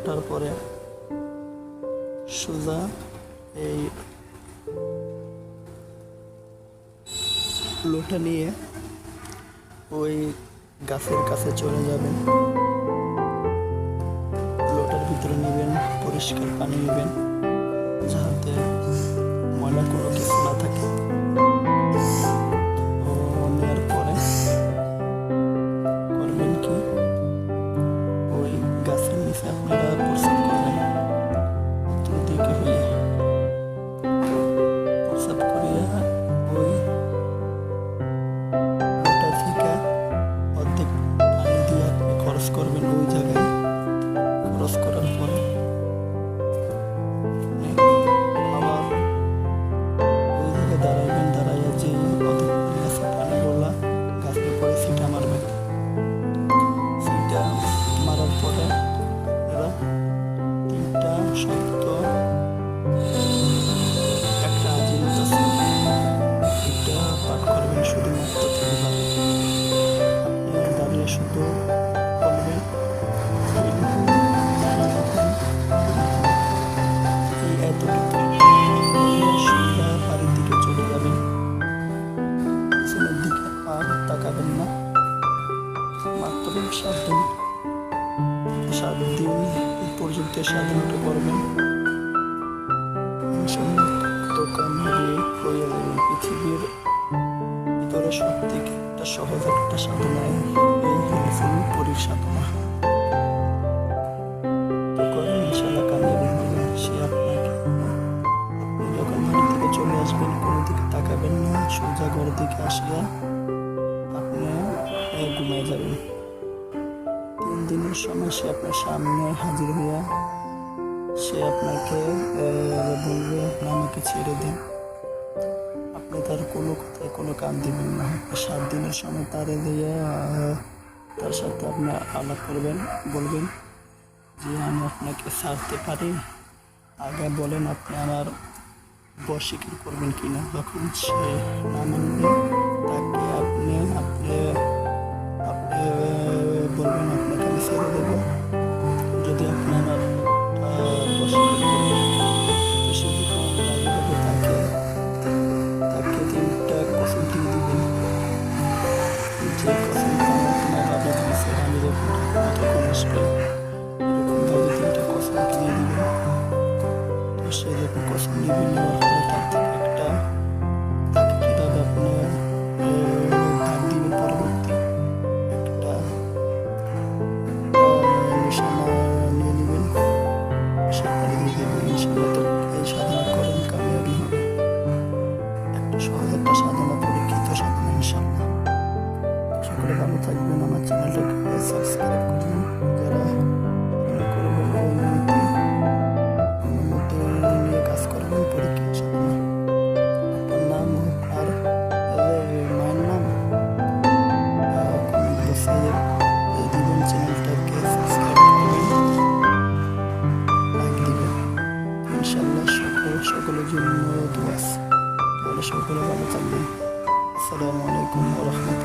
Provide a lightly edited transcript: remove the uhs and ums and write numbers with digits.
ওঠার পরে সোজা এই লোটা নিয়ে ওই গাছের কাছে চলে যাবেন। লোটার ভিতরে নেবেন পরিষ্কার পানি নেবেন, যাতে ময়লা কোনো কিছু না থাকে। নেওয়ার পরে করবেন কি, ওই গাছের নিচে আপনারা প্রস্রাব করবেন। দিকে হয়ে প্রস্রাব করিয়া ওই লোটা থেকে অর্ধেক পানি দিয়ে আপনি খরচ করবেন। ওই জায়গায় খরচ করার পরে আবার ওই জায়গায় দাঁড়াইবেন, দাঁড়াইয়া যে অর্ধেক পানি আছে পানিগুলা গাছের পরে ছিটা মারবেন। ছিটা মারার পরে আপনারা 3টা শব্দ একটা আজিমত আছে, এটা পাঠ করবেন শুধুমাত্র 3বার। আপনি দাঁড়িয়ে শুধু বলবেন এই এতটুকু সোজা বাড়ির দিকে চলে যাবেন, পিছনের দিকে আর তাকাবেন না। মাত্র 7 দিন এই পর্যন্ত সাধনটা করবেন। কাম হয়ে যাবেন। পৃথিবীর ভিতরে সব থেকে একটা সহজ একটা সাধনা এই হেলিফুল পরীর সাধনা। ইনশাল্লাহ কামিয়াবি হবে। সে আপনাকে, আপনি যখন বাড়ি থেকে চলে আসবেন কোনো দিকে তাকাবেন না, সোজা ঘরের দিকে আসিয়া আপনি ঘুমায় যাবেন। 3 দিনের সময় সে আপনার সামনে হাজির হইয়া সে আপনাকে বলবে আপনি আমাকে ছেড়ে দিন। আপনি তার কোনো কথায় কোনো কান দিবেন না। 7 দিনের সময় তারে দিয়ে তার সাথে আপনি আলাপ করবেন, বলবেন যে আমি আপনাকে ছাড়তে পারি, আগে বলেন আপনি আমার স্বীকার করবেন কিনা। যখন সে না মানবে তাকে আপনি বলবেন আপনাকে আমি ছেড়ে দেবো। যদি আপনি আমার তাকে 3টা কসম দিয়ে দিবেন। যে কসমটা আপনার বাবা দিয়েছে, আমি যখন আসবে এরকমভাবে 3টা কসম দিয়ে দিবেন। তো সে যখন কসম দিবেন, নেওয়ার পরে তার থেকে তাকে কীভাবে আপনি ভাগ দিবেন, পরবর্তী একটা নিশানা নিয়ে নেবেন, সেখানে দিয়ে দেবেন। ইনশাল্লাহ তো এই সাধনা করেন কামিয়াবি হবে। একটা সহজ একটা সাধনা, পরীক্ষিত সাধনা ইনশাল্লাহ। সকলে ভালো থাকবেন। আমার চ্যানেলটাকে সাবস্ক্রাইব করবেন। যারা করবেন অনুমতি নিয়ে কাজ করবেন, পরীক্ষিত সাধনা। আপনার নাম আর মায়ের নাম বসিয়ে দিবেন। চ্যানেলটাকে সাবস্ক্রাইব করবেন, লাইক দিবেন। ইনশাল্লাহ সকলের জন্য দোয়া আছে। তাহলে সকলে ভালো থাকবেন। আসসালামু আলাইকুম ওয়া রাহমাতুল্লাহ।